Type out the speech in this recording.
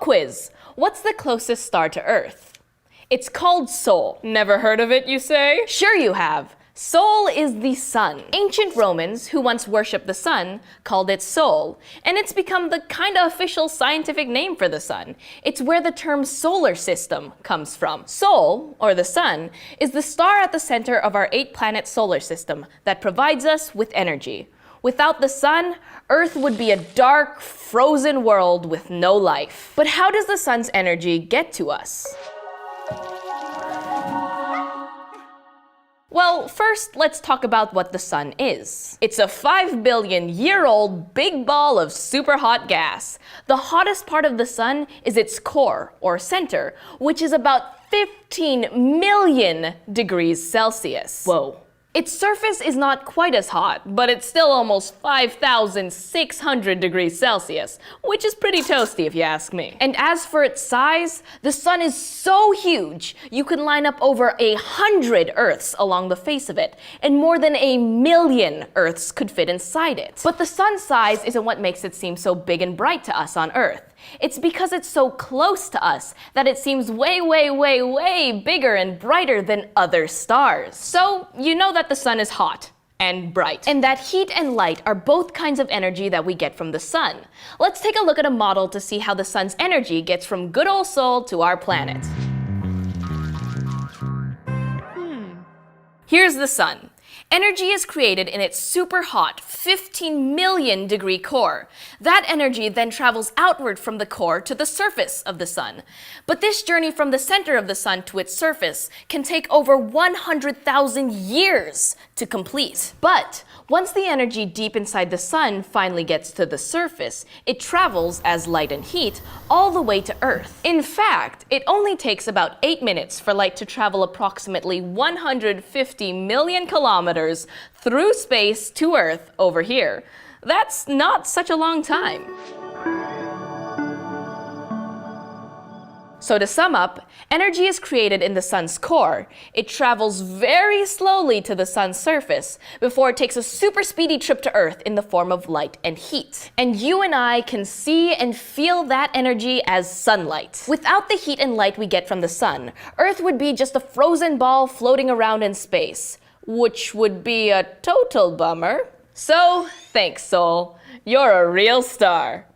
quiz. What's the closest star to Earth? It's called Sol. Never heard of it, you say? Sure you have. Sol is the sun. Ancient Romans, who once worshipped the sun, called it Sol, and it's become the kind of official scientific name for the sun. It's where the term solar system comes from. Sol, or the sun, is the star at the center of our 8-planet solar system that provides us with energy. Without the sun, Earth would be a dark, frozen world with no life. But how does the sun's energy get to us? Well, first, let's talk about what the sun is. It's a 5 billion-year-old big ball of super hot gas. The hottest part of the sun is its core, or center, which is about 15 million degrees Celsius. Whoa. Its surface is not quite as hot, but it's still almost 5,600 degrees Celsius, which is pretty toasty if you ask me. And as for its size, the sun is so huge, you could line up over 100 Earths along the face of it, and more than 1 million Earths could fit inside it. But the sun's size isn't what makes it seem so big and bright to us on Earth. It's because it's so close to us that it seems way, way, way, way bigger and brighter than other stars. So, you know that the sun is hot and bright, and that heat and light are both kinds of energy that we get from the sun. Let's take a look at a model to see how the sun's energy gets from good old Sol to our planet. Here's the sun. Energy is created in its super hot 15 million degree core. That energy then travels outward from the core to the surface of the sun. But this journey from the center of the sun to its surface can take over 100,000 years to complete. But once the energy deep inside the sun finally gets to the surface, it travels as light and heat all the way to Earth. In fact, it only takes about 8 minutes for light to travel approximately 150 million kilometers through space to Earth over here. That's not such a long time. So to sum up, energy is created in the sun's core. It travels very slowly to the sun's surface before it takes a super speedy trip to Earth in the form of light and heat. And you and I can see and feel that energy as sunlight. Without the heat and light we get from the sun, Earth would be just a frozen ball floating around in space, which would be a total bummer. So, thanks, Sol. You're a real star.